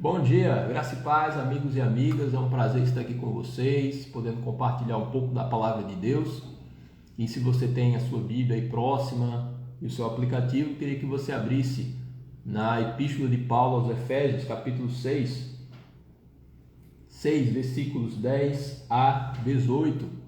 Bom dia, graça e paz, amigos e amigas. É um prazer estar aqui com vocês, podendo compartilhar um pouco da palavra de Deus. E se você tem a sua Bíblia aí próxima e o seu aplicativo, eu queria que você abrisse na Epístola de Paulo aos Efésios, capítulo 6, versículos 10 a 18.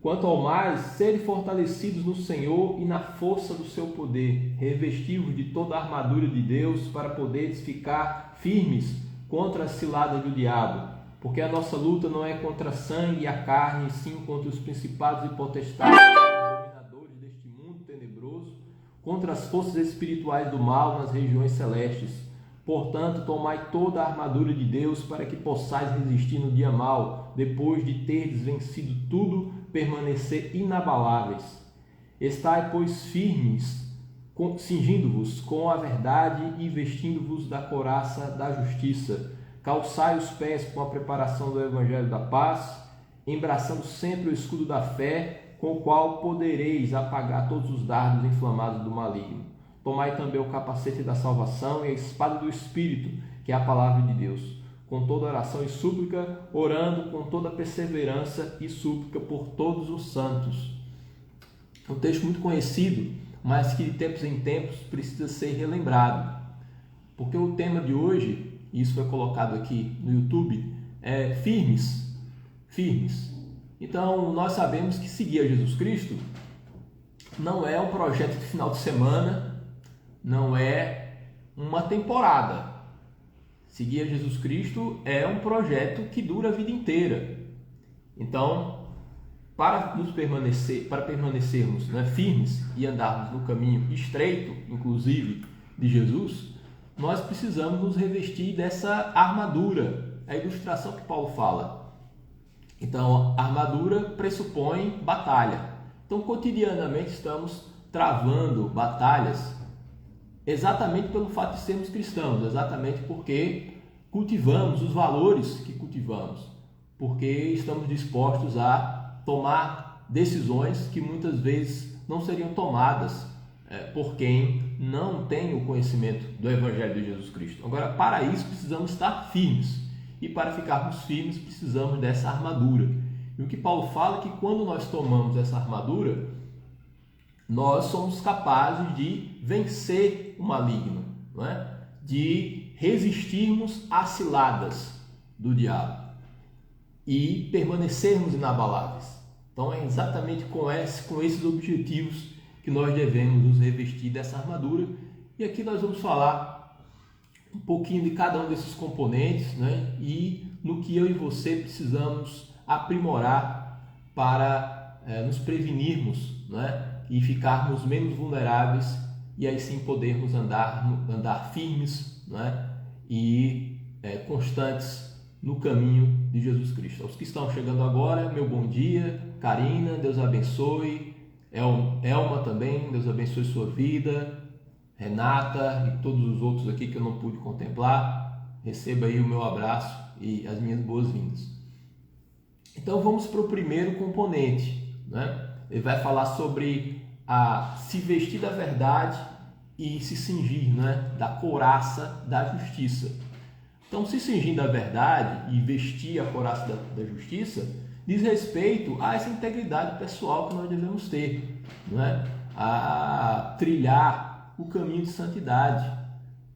Quanto ao mais, sede fortalecidos no Senhor e na força do seu poder, revestivos de toda a armadura de Deus, para poderes ficar firmes contra a cilada do diabo. Porque a nossa luta não é contra a sangue e a carne, sim contra os principados e potestades, dominadores deste mundo tenebroso, contra as forças espirituais do mal nas regiões celestes. Portanto, tomai toda a armadura de Deus, para que possais resistir no dia mau, depois de terdes vencido tudo, permanecer inabaláveis. Estai, pois, firmes, cingindo-vos com a verdade e vestindo-vos da couraça da justiça. Calçai os pés com a preparação do evangelho da paz, embraçando sempre o escudo da fé, com o qual podereis apagar todos os dardos inflamados do maligno. Tomai também o capacete da salvação e a espada do Espírito, que é a palavra de Deus, com toda oração e súplica, orando com toda perseverança e súplica por todos os santos. É um texto muito conhecido, mas que de tempos em tempos precisa ser relembrado. Porque o tema de hoje, e isso foi colocado aqui no YouTube, é firmes. Firmes. Então, nós sabemos que seguir a Jesus Cristo não é um projeto de final de semana, não é uma temporada. Seguir a Jesus Cristo é um projeto que dura a vida inteira. Então, para permanecermos firmes e andarmos no caminho estreito, inclusive, de Jesus, nós precisamos nos revestir dessa armadura. É a ilustração que Paulo fala. Então, a armadura pressupõe batalha. Então, cotidianamente estamos travando batalhas exatamente pelo fato de sermos cristãos, exatamente porque cultivamos os valores que cultivamos, porque estamos dispostos a tomar decisões que muitas vezes não seriam tomadas por quem não tem o conhecimento do Evangelho de Jesus Cristo. Agora, para isso precisamos estar firmes, e para ficarmos firmes precisamos dessa armadura. E o que Paulo fala é que quando nós tomamos essa armadura, nós somos capazes de vencer o maligno, não é? De resistirmos às ciladas do diabo e permanecermos inabaláveis. Então é exatamente com esses objetivos que nós devemos nos revestir dessa armadura. E aqui nós vamos falar um pouquinho de cada um desses componentes, né? E no que eu e você precisamos aprimorar para nos prevenirmos, né? E ficarmos menos vulneráveis, e aí sim podermos andar firmes, né? E constantes no caminho de Jesus Cristo. Aos que estão chegando agora, meu bom dia. Karina, Deus abençoe. Elma também, Deus abençoe sua vida. Renata e todos os outros aqui que eu não pude contemplar, receba aí o meu abraço e as minhas boas-vindas. Então vamos para o primeiro componente, né? Ele vai falar sobre se vestir da verdade e se cingir, né, da couraça da justiça. Então, se cingir da verdade e vestir a couraça da justiça diz respeito a essa integridade pessoal que nós devemos ter, né? A trilhar o caminho de santidade,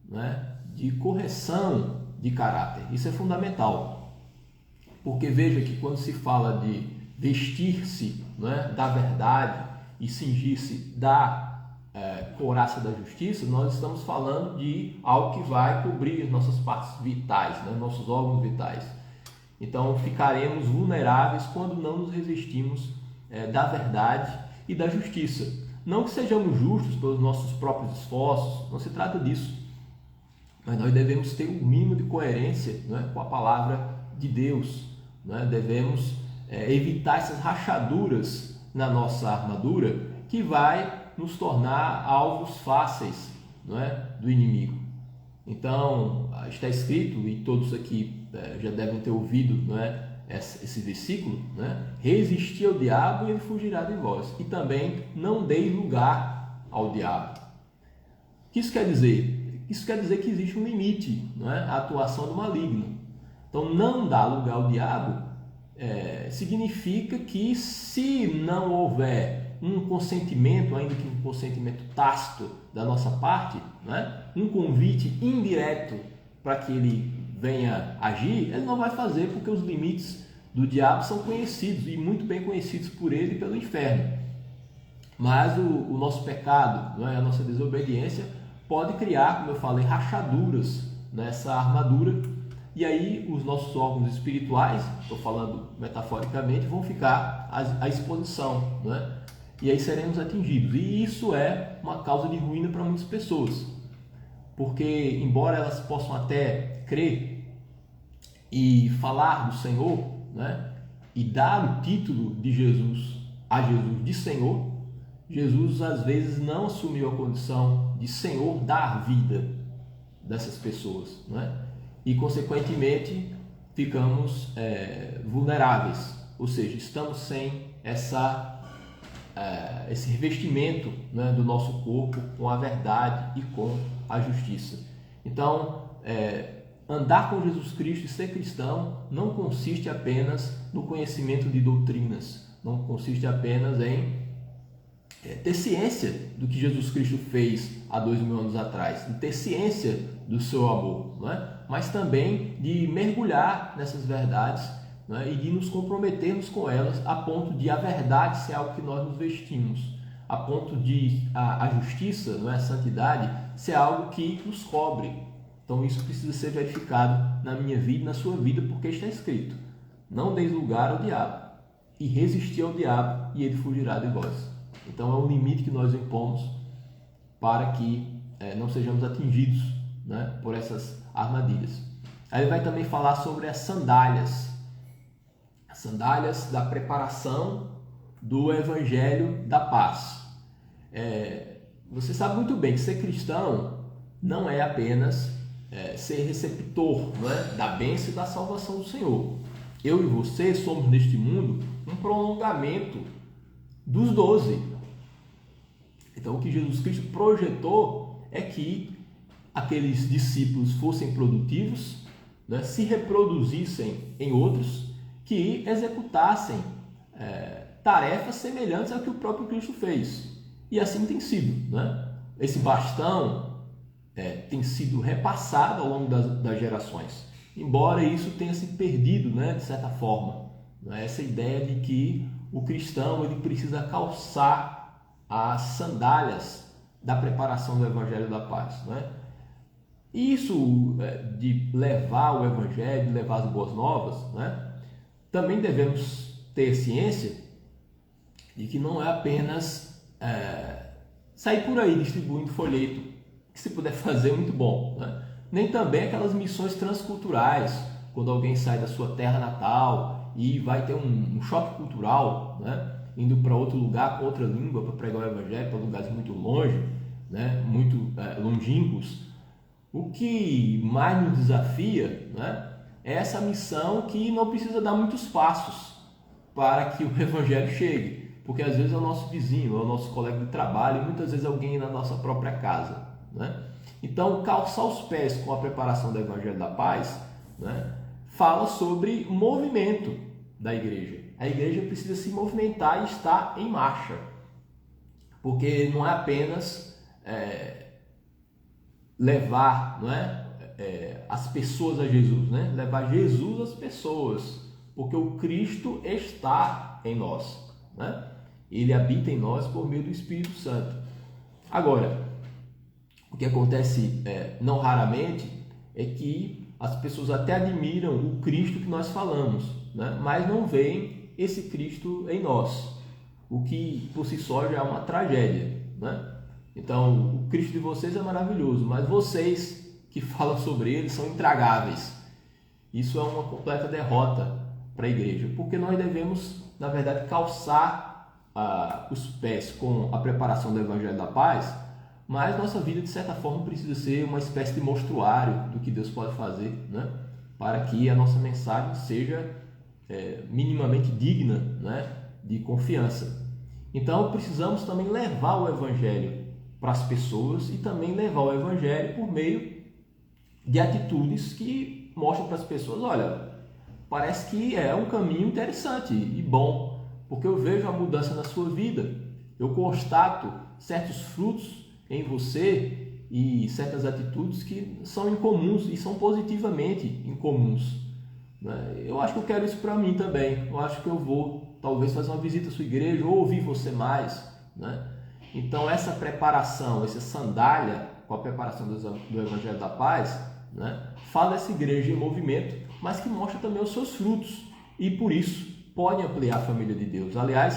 né? De correção de caráter. Isso é fundamental, porque veja que quando se fala de vestir-se, né, da verdade e cingir-se da couraça da justiça, nós estamos falando de algo que vai cobrir nossas partes vitais, né, nossos órgãos vitais. Então ficaremos vulneráveis quando não nos revestimos da verdade e da justiça. Não que sejamos justos pelos nossos próprios esforços, não se trata disso, mas nós devemos ter um mínimo de coerência, né, com a palavra de Deus, né? Devemos evitar essas rachaduras na nossa armadura, que vai nos tornar alvos fáceis, não é, do inimigo. Então, está escrito, e todos aqui já devem ter ouvido, não é, esse versículo, né? Resistir ao diabo e ele fugirá de vós. E também não deis lugar ao diabo. O que isso quer dizer? Isso quer dizer que existe um limite, não é? À atuação do maligno. Então, não dar lugar ao diabo significa que, se não houver um consentimento, ainda que um consentimento tácito da nossa parte, não é? Um convite indireto para que ele venha agir, ele não vai fazer, porque os limites do diabo são conhecidos e muito bem conhecidos por ele e pelo inferno. Mas o nosso pecado, não é? A nossa desobediência pode criar, como eu falei, rachaduras nessa armadura, e aí os nossos órgãos espirituais, estou falando metaforicamente, vão ficar à exposição, não é? E aí seremos atingidos. E isso é uma causa de ruína para muitas pessoas, porque embora elas possam até crer e falar do Senhor, né, e dar o título de Jesus a Jesus de Senhor, Jesus às vezes não assumiu a condição de Senhor da vida dessas pessoas, né? E consequentemente ficamos vulneráveis, ou seja, estamos sem esse revestimento, né, do nosso corpo com a verdade e com a justiça. Então, andar com Jesus Cristo e ser cristão não consiste apenas no conhecimento de doutrinas, não consiste apenas em ter ciência do que Jesus Cristo fez há 2000 anos atrás, de ter ciência do seu amor, não é? Mas também de mergulhar nessas verdades, não é? E de nos comprometermos com elas a ponto de a verdade ser algo que nós nos vestimos, a ponto de a justiça, não é? A santidade ser algo que nos cobre. Então isso precisa ser verificado na minha vida e na sua vida, porque está escrito: não deis lugar ao diabo, e resistir ao diabo, e ele fugirá de vós. Então é um limite que nós impomos para que não sejamos atingidos, né, por essas armadilhas. Aí ele vai também falar sobre as sandálias da preparação do Evangelho da Paz. Você sabe muito bem que ser cristão não é apenas ser receptor, não é, da bênção e da salvação do Senhor. Eu e você somos neste mundo um prolongamento dos 12. Então, o que Jesus Cristo projetou é que aqueles discípulos fossem produtivos, né, se reproduzissem em outros, que executassem tarefas semelhantes ao que o próprio Cristo fez. E assim tem sido, né? Esse bastão tem sido repassado ao longo das gerações, embora isso tenha se perdido, né, de certa forma. Né? Essa ideia de que o cristão ele precisa calçar as sandálias da preparação do Evangelho da Paz, né? Isso de levar o Evangelho, de levar as boas novas, né? Também devemos ter ciência de que não é apenas sair por aí distribuindo folheto, que se puder fazer muito bom, né? Nem também aquelas missões transculturais, quando alguém sai da sua terra natal e vai ter um choque cultural, né? Indo para outro lugar, com outra língua, para pregar o Evangelho, para lugares muito longe, né? Muito longínquos. O que mais nos desafia, né, é essa missão que não precisa dar muitos passos para que o Evangelho chegue, porque às vezes é o nosso vizinho, é o nosso colega de trabalho, e muitas vezes alguém na nossa própria casa, né? Então, calçar os pés com a preparação do Evangelho da Paz, né, fala sobre o movimento da igreja. A igreja precisa se movimentar e estar em marcha, porque não é apenas levar, não é, as pessoas a Jesus, né? Levar Jesus às pessoas, porque o Cristo está em nós, né? Ele habita em nós por meio do Espírito Santo. Agora, o que acontece não raramente é que as pessoas até admiram o Cristo que nós falamos, né? Mas não veem esse Cristo em nós, o que por si só já é uma tragédia, né? Então, o Cristo de vocês é maravilhoso, mas vocês que falam sobre ele são intragáveis. Isso é uma completa derrota para a igreja, porque nós devemos, na verdade, calçar os pés com a preparação do Evangelho da Paz, mas nossa vida, de certa forma, precisa ser uma espécie de mostruário do que Deus pode fazer, né? Para que a nossa mensagem seja minimamente digna, né, de confiança. Então, precisamos também levar o Evangelho para as pessoas e também levar o evangelho por meio de atitudes que mostram para as pessoas, olha, parece que é um caminho interessante e bom, porque eu vejo a mudança na sua vida, eu constato certos frutos em você e certas atitudes que são incomuns e são positivamente incomuns. Eu acho que eu quero isso para mim também. Eu acho que eu vou talvez fazer uma visita à sua igreja ou ouvir você mais, né? Então essa preparação, essa sandália com a preparação do Evangelho da Paz, né, fala dessa igreja em movimento, mas que mostra também os seus frutos e por isso pode ampliar a família de Deus. Aliás,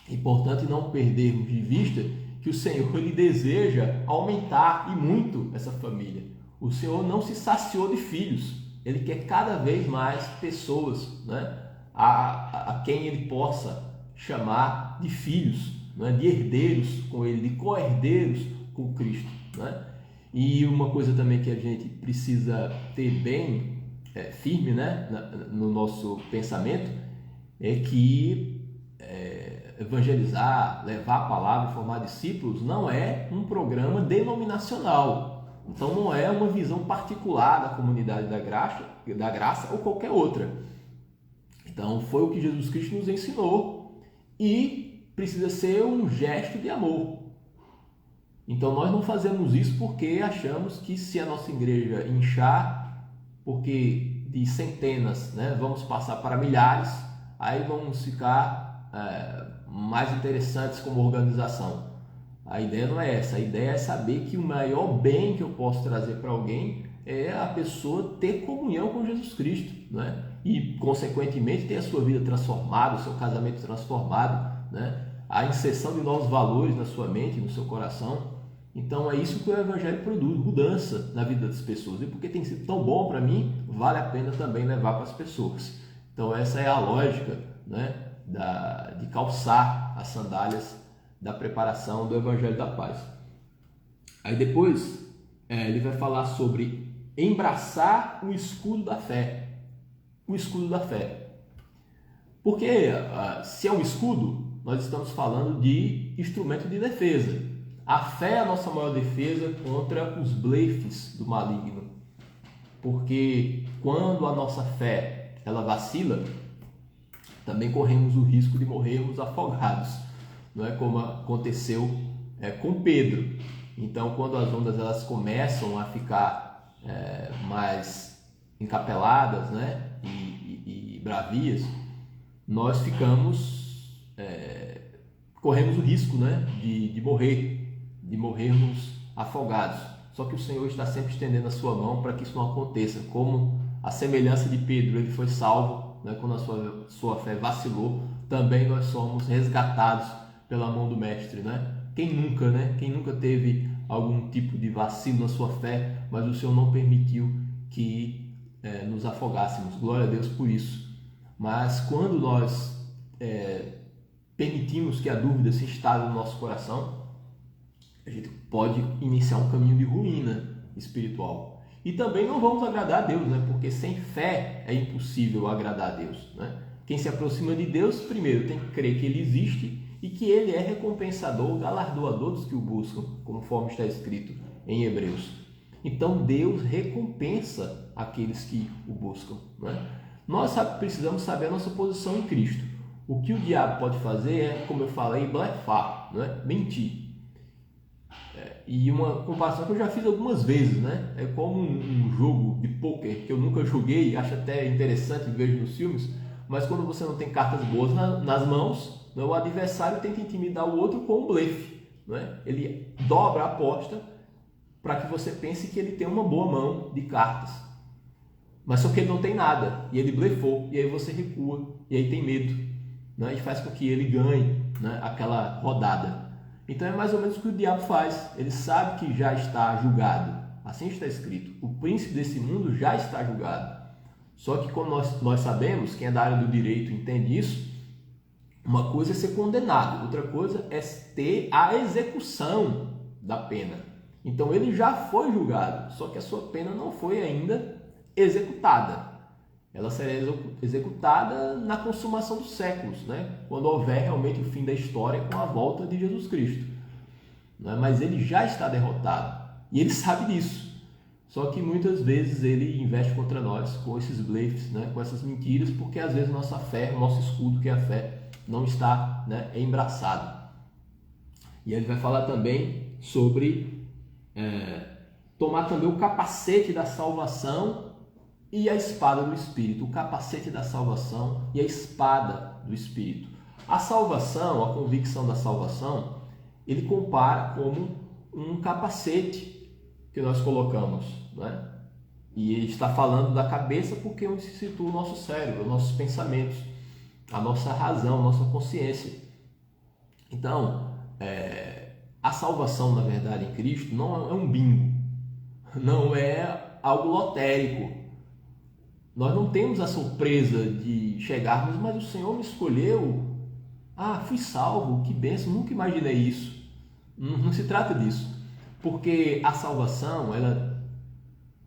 é importante não perdermos de vista que o Senhor ele deseja aumentar e muito essa família. O Senhor não se saciou de filhos, ele quer cada vez mais pessoas, né, a quem ele possa chamar de filhos, né, de herdeiros com ele, de co-herdeiros com Cristo, né? E uma coisa também que a gente precisa ter bem firme, né, no nosso pensamento é que evangelizar, levar a palavra, formar discípulos não é um programa denominacional. Então não é uma visão particular da comunidade da graça ou qualquer outra. Então foi o que Jesus Cristo nos ensinou e precisa ser um gesto de amor. Então nós não fazemos isso porque achamos que se a nossa igreja inchar, porque de centenas, né, vamos passar para milhares, aí vamos ficar mais interessantes como organização. A ideia não é essa, a ideia é saber que o maior bem que eu posso trazer para alguém é a pessoa ter comunhão com Jesus Cristo, né? E consequentemente ter a sua vida transformada, o seu casamento transformado, né? A inserção de novos valores na sua mente, no seu coração. Então é isso que o Evangelho produz, mudança na vida das pessoas. E porque tem sido tão bom para mim, vale a pena também levar para as pessoas. Então essa é a lógica, né, de calçar as sandálias da preparação do Evangelho da Paz. Aí depois ele vai falar sobre embraçar o escudo da fé. O escudo da fé. Porque se é um escudo, nós estamos falando de instrumento de defesa. A fé é a nossa maior defesa contra os blefes do maligno. Porque quando a nossa fé ela vacila, também corremos o risco de morrermos afogados. Não é como aconteceu com Pedro. Então, quando as ondas elas começam a ficar mais encapeladas, né, e bravias, nós corremos o risco, né, de morrermos afogados. Só que o Senhor está sempre estendendo a sua mão para que isso não aconteça. Como a semelhança de Pedro, ele foi salvo, né, quando a sua fé vacilou, também nós somos resgatados pela mão do Mestre, né? Quem nunca teve algum tipo de vacilo na sua fé, mas o Senhor não permitiu que nos afogássemos. Glória a Deus por isso. Mas quando nós permitimos que a dúvida se instale no nosso coração, a gente pode iniciar um caminho de ruína espiritual. E também não vamos agradar a Deus, né? Porque sem fé é impossível agradar a Deus, né? Quem se aproxima de Deus, primeiro tem que crer que Ele existe e que Ele é recompensador, galardoador dos que o buscam, conforme está escrito em Hebreus. Então Deus recompensa aqueles que o buscam, né? Nós precisamos saber a nossa posição em Cristo. O que o diabo pode fazer é, como eu falei, blefar, né? Mentir. E uma comparação que eu já fiz algumas vezes, né? É como um jogo de pôquer que eu nunca joguei, acho até interessante, vejo nos filmes, mas quando você não tem cartas boas nas mãos, né, o adversário tenta intimidar o outro com um blefe, né? Ele dobra a aposta para que você pense que ele tem uma boa mão de cartas, mas só que ele não tem nada, e ele blefou, e aí você recua, e aí tem medo, né? E faz com que ele ganhe, né, aquela rodada. Então é mais ou menos o que o diabo faz. Ele sabe que já está julgado. Assim está escrito. O príncipe desse mundo já está julgado. Só que como nós sabemos, quem é da área do direito entende isso, uma coisa é ser condenado, outra coisa é ter a execução da pena. Então ele já foi julgado, só que a sua pena não foi ainda executada. Ela será executada na consumação dos séculos, né? Quando houver realmente o fim da história com a volta de Jesus Cristo. né? Mas ele já está derrotado e ele sabe disso. Só que muitas vezes ele investe contra nós com esses blefes, né? Com essas mentiras, porque às vezes nossa fé, o nosso escudo, que é a fé, não está, né, embraçado. E ele vai falar também sobre tomar também o capacete da salvação e a espada do Espírito. O capacete da salvação e a espada do Espírito. A salvação, a convicção da salvação, ele compara como um capacete que nós colocamos, né? E ele está falando da cabeça porque é onde se situa o nosso cérebro, os nossos pensamentos, a nossa razão, a nossa consciência. Então, a salvação, na verdade, em Cristo não é um bingo, não é algo lotérico. Nós não temos a surpresa de chegarmos, mas o Senhor me escolheu. Fui salvo, que bênção, nunca imaginei isso. Não se trata disso, porque a salvação, ela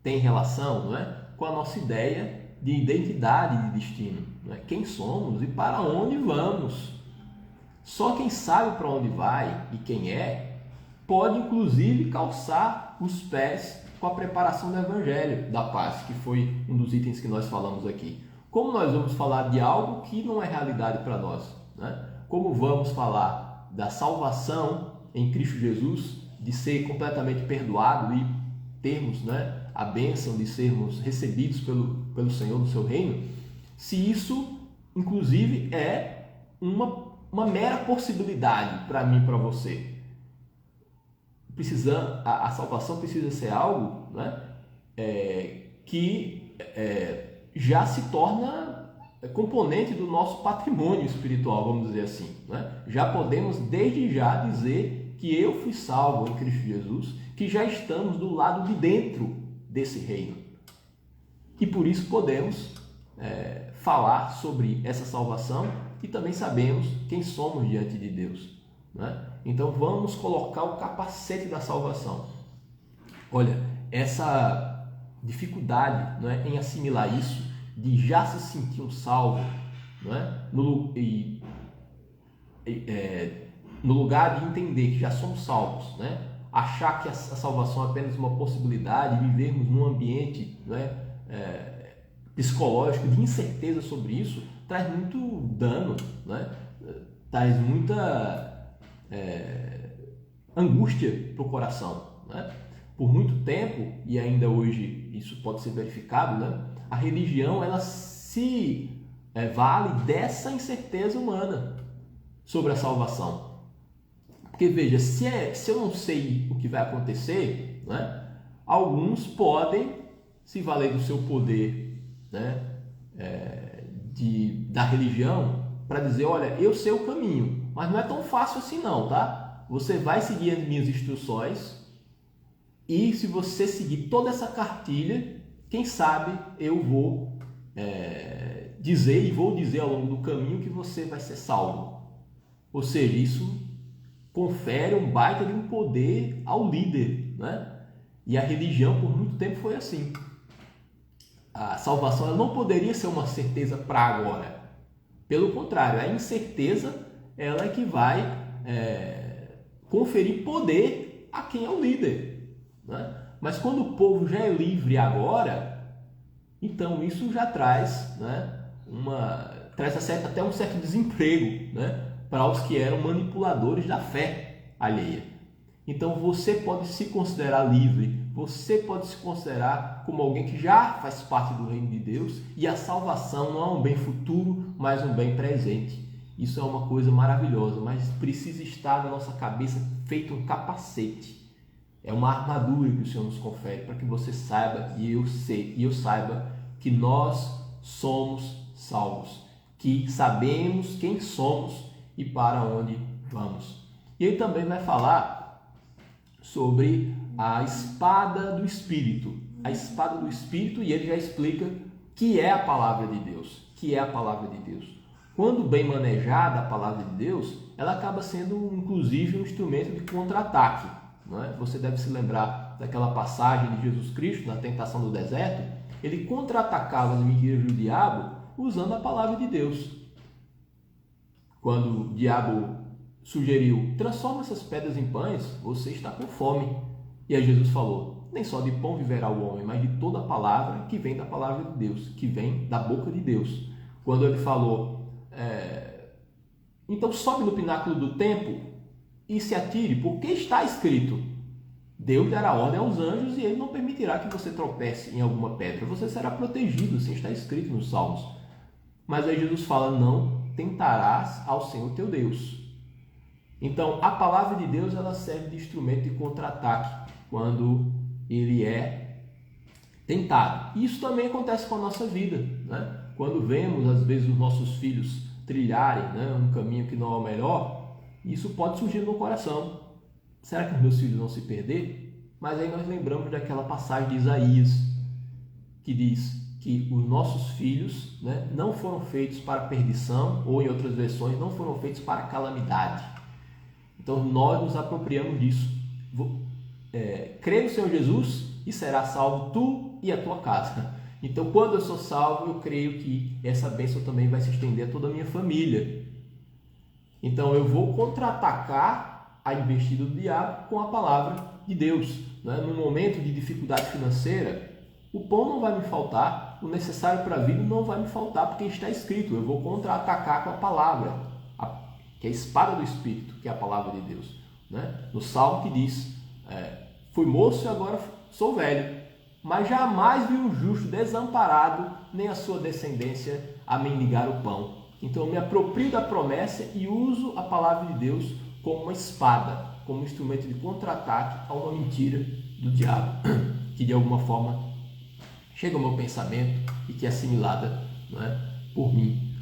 tem relação, não é, com a nossa ideia de identidade, de destino, não é? Quem somos e para onde vamos. Só quem sabe para onde vai e quem pode inclusive calçar os pés com a preparação do Evangelho da Paz, que foi um dos itens que nós falamos aqui. Como nós vamos falar de algo que não é realidade para nós, né? Como vamos falar da salvação em Cristo Jesus, de ser completamente perdoado e termos, né, a bênção de sermos recebidos pelo Senhor do seu reino, se isso, inclusive, é uma mera possibilidade para mim e para você. A salvação precisa ser algo, né, que já se torna componente do nosso patrimônio espiritual, vamos dizer assim, né? Já podemos desde já dizer que eu fui salvo em Cristo Jesus, que já estamos do lado de dentro desse reino. E por isso podemos falar sobre essa salvação e também sabemos quem somos diante de Deus, né? Então vamos colocar o capacete da salvação. Olha, essa dificuldade, não é, em assimilar isso, de já se sentir um salvo, não é? No lugar de entender que já somos salvos, né? Achar que a salvação é apenas uma possibilidade, vivermos num ambiente, né, psicológico de incerteza sobre isso, traz muito dano, né? Traz muita angústia para o coração, né? Por muito tempo, e ainda hoje isso pode ser verificado, né? A religião, ela se vale dessa incerteza humana sobre a salvação. Porque veja, se eu não sei o que vai acontecer, né, alguns podem se valer do seu poder, né, da religião para dizer, olha, eu sei o caminho, mas não é tão fácil assim não, tá? Você vai seguir as minhas instruções e se você seguir toda essa cartilha, quem sabe eu vou dizer ao longo do caminho que você vai ser salvo. Ou seja, isso confere um baita de um poder ao líder, né? E a religião por muito tempo foi assim. A salvação ela não poderia ser uma certeza para agora. Pelo contrário, a incerteza ela é que vai conferir poder a quem é o líder, né? Mas quando o povo já é livre agora, então isso já traz, né, até um certo desemprego, né, para os que eram manipuladores da fé alheia. Então você pode se considerar livre, você pode se considerar como alguém que já faz parte do reino de Deus e a salvação não é um bem futuro, mas um bem presente. Isso é uma coisa maravilhosa, mas precisa estar na nossa cabeça feito um capacete. É uma armadura que o Senhor nos confere para que você saiba e eu saiba que nós somos salvos, que sabemos quem somos e para onde vamos. E ele também vai falar sobre a espada do Espírito. A espada do Espírito, e ele já explica que é a palavra de Deus. Que é a palavra de Deus. Quando bem manejada a palavra de Deus, ela acaba sendo inclusive um instrumento de contra-ataque. Não é? Você deve se lembrar daquela passagem de Jesus Cristo na tentação do deserto. Ele contra-atacava as mentiras do diabo usando a palavra de Deus. Quando o diabo sugeriu: transforma essas pedras em pães, você está com fome. E aí Jesus falou: nem só de pão viverá o homem, mas de toda a palavra que vem da palavra de Deus, que vem da boca de Deus. Quando ele falou, então sobe no pináculo do templo e se atire, porque está escrito: Deus dará ordem aos anjos e ele não permitirá que você tropece em alguma pedra. Você será protegido, assim está escrito nos Salmos. Mas aí Jesus fala: não tentarás ao Senhor teu Deus. Então, a palavra de Deus, ela serve de instrumento de contra-ataque quando ele é tentado. Isso também acontece com a nossa vida, né? Quando vemos, às vezes, os nossos filhos trilharem, né, um caminho que não é o melhor, isso pode surgir no coração. Será que os meus filhos vão se perder? Mas aí nós lembramos daquela passagem de Isaías, que diz que os nossos filhos, né, não foram feitos para perdição, ou em outras versões, não foram feitos para calamidade. Então nós nos apropriamos disso. Crê no Senhor Jesus e será salvo tu e a tua casa. Então, quando eu sou salvo, eu creio que essa bênção também vai se estender a toda a minha família. Então eu vou contra-atacar a investida do diabo com a palavra de Deus, né? No momento de dificuldade financeira, o pão não vai me faltar, o necessário para a vida não vai me faltar, porque está escrito: eu vou contra-atacar com a palavra, que é a espada do Espírito, que é a palavra de Deus, né? No Salmo que diz: fui moço e agora sou velho, mas jamais vi um justo desamparado, nem a sua descendência a mendigar o pão. Então eu me aproprio da promessa e uso a palavra de Deus como uma espada, como um instrumento de contra-ataque a uma mentira do diabo, que de alguma forma chega ao meu pensamento e que é assimilada, não é, por mim.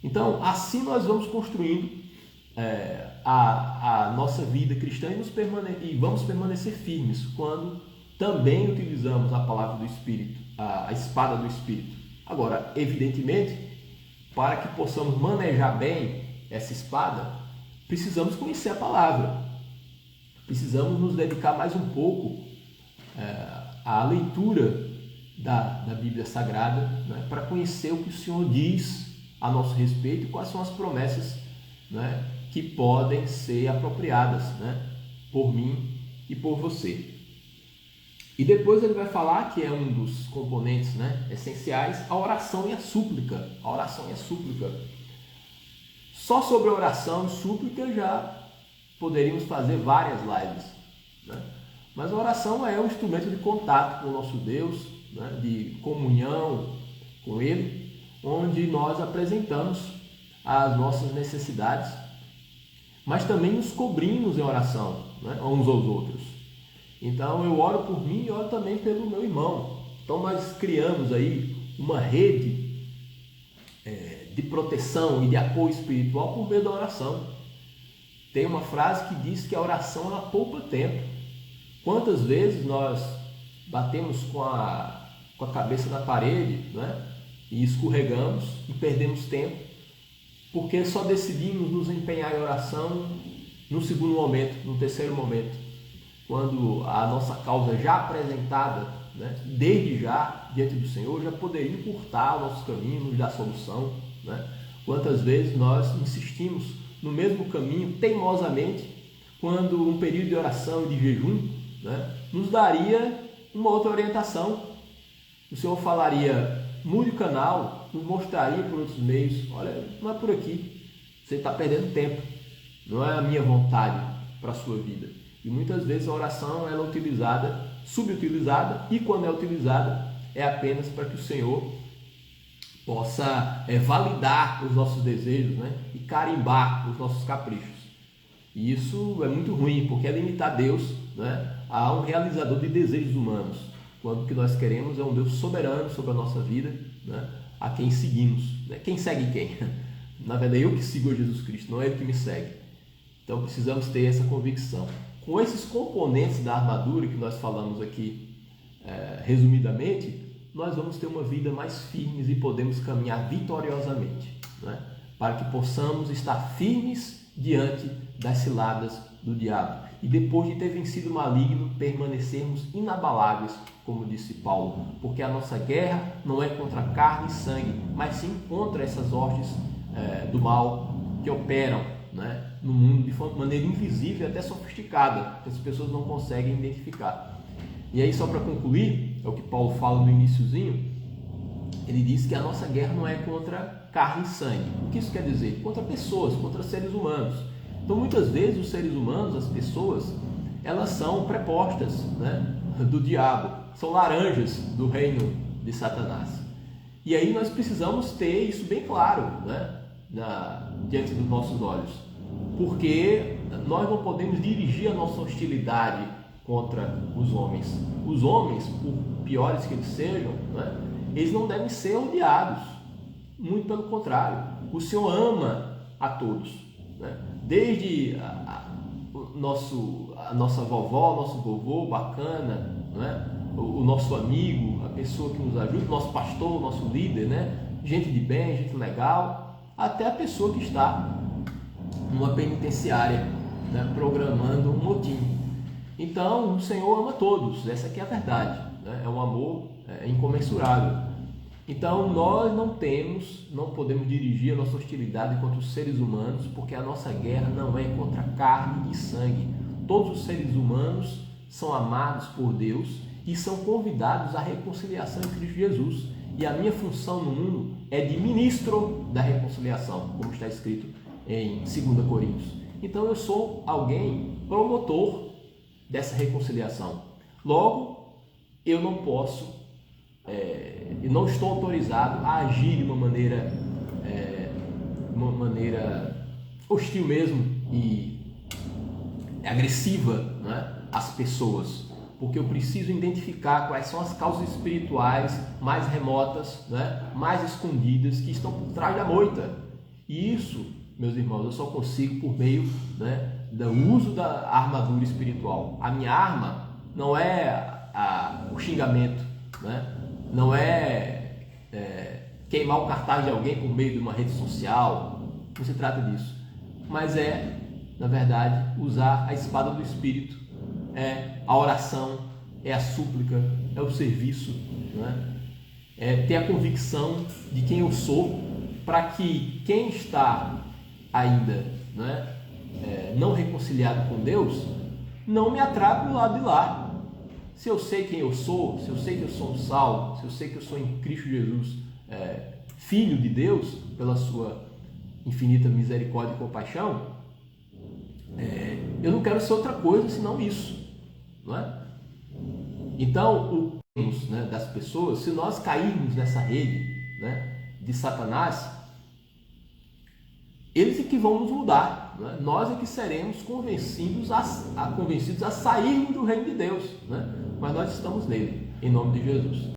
Então, assim nós vamos construindo a nossa vida cristã e vamos permanecer firmes quando também utilizamos a palavra do Espírito, a espada do Espírito. Agora, evidentemente, para que possamos manejar bem essa espada, precisamos conhecer a palavra. Precisamos nos dedicar mais um pouco à leitura da Bíblia Sagrada, né, para conhecer o que o Senhor diz a nosso respeito e quais são as promessas, né, que podem ser apropriadas, né, por mim e por você. E depois ele vai falar que é um dos componentes, né, essenciais, a oração e a súplica. A oração e a súplica. Só sobre oração e súplica já poderíamos fazer várias lives, né? Mas a oração é um instrumento de contato com o nosso Deus, né, de comunhão com Ele, onde nós apresentamos as nossas necessidades, mas também nos cobrimos em oração, né, uns aos outros. Então eu oro por mim e oro também pelo meu irmão. Então nós criamos aí uma rede de proteção e de apoio espiritual por meio da oração. Tem uma frase que diz que a oração ela poupa tempo. Quantas vezes nós batemos com a cabeça na parede, né, e escorregamos e perdemos tempo porque só decidimos nos empenhar em oração no segundo momento, no terceiro momento, quando a nossa causa já apresentada, né, desde já diante do Senhor, já poderia encurtar o nosso caminho, nos dar solução, né? Quantas vezes nós insistimos no mesmo caminho teimosamente, quando um período de oração e de jejum, né, nos daria uma outra orientação. O Senhor falaria: mude o canal, nos mostraria por outros meios: olha, não é por aqui, você está perdendo tempo, não é a minha vontade para a sua vida. E muitas vezes a oração ela é utilizada, subutilizada, e quando é utilizada é apenas para que o Senhor possa validar os nossos desejos, né, e carimbar os nossos caprichos. E isso é muito ruim, porque é limitar Deus, né, a um realizador de desejos humanos, quando o que nós queremos é um Deus soberano sobre a nossa vida, né, a quem seguimos. Né? Quem segue quem? Na verdade, eu que sigo a Jesus Cristo, não é Ele que me segue. Então precisamos ter essa convicção. Com esses componentes da armadura que nós falamos aqui, resumidamente, nós vamos ter uma vida mais firme e podemos caminhar vitoriosamente, né? Para que possamos estar firmes diante das ciladas do diabo. E depois de ter vencido o maligno, permanecermos inabaláveis, como disse Paulo. Porque a nossa guerra não é contra carne e sangue, mas sim contra essas hostes do mal que operam, né, no mundo de maneira invisível e até sofisticada, que as pessoas não conseguem identificar. E aí, só para concluir, é o que Paulo fala no iniciozinho, ele diz que a nossa guerra não é contra carne e sangue. O que isso quer dizer? Contra pessoas, contra seres humanos. Então, muitas vezes, os seres humanos, as pessoas, elas são prepostas, né, do diabo, são laranjas do reino de Satanás. E aí nós precisamos ter isso bem claro, né, diante dos nossos olhos, porque nós não podemos dirigir a nossa hostilidade contra os homens. Os homens, por piores que eles sejam, né, eles não devem ser odiados, muito pelo contrário. O Senhor ama a todos, né? Desde a nossa vovó, nosso vovô bacana, né? O nosso amigo, a pessoa que nos ajuda, o nosso pastor, o nosso líder, né? Gente de bem, gente legal, até a pessoa que está numa penitenciária, né, programando um motim. Então, o Senhor ama todos, essa aqui é a verdade, né? É um amor incomensurável. Então, nós não podemos dirigir a nossa hostilidade contra os seres humanos, porque a nossa guerra não é contra carne e sangue. Todos os seres humanos são amados por Deus e são convidados à reconciliação em Cristo Jesus. E a minha função no mundo é de ministro da reconciliação, como está escrito em 2 Coríntios. Então, eu sou alguém promotor dessa reconciliação. Logo, eu não posso e não estou autorizado a agir de uma maneira hostil mesmo e agressiva, né, às pessoas, porque eu preciso identificar quais são as causas espirituais mais remotas, né, mais escondidas, que estão por trás da moita. E isso, meus irmãos, eu só consigo por meio, né, do uso da armadura espiritual. A minha arma não é o xingamento, né? Não é queimar o cartaz de alguém por meio de uma rede social, não se trata disso, mas na verdade, usar a espada do Espírito, a oração, a súplica, o serviço, né? Ter a convicção de quem eu sou, para que quem está ainda, né, não reconciliado com Deus, não me atrape do lado de lá. Se eu sei quem eu sou, se eu sei que eu sou um salvo, se eu sei que eu sou em Cristo Jesus, filho de Deus, pela sua infinita misericórdia e compaixão, eu não quero ser outra coisa senão isso, não é? Então, né, das pessoas, se nós cairmos nessa rede, né, de Satanás, eles é que vão nos mudar, né? Nós é que seremos convencidos a sairmos do reino de Deus, né? Mas nós estamos nele, em nome de Jesus.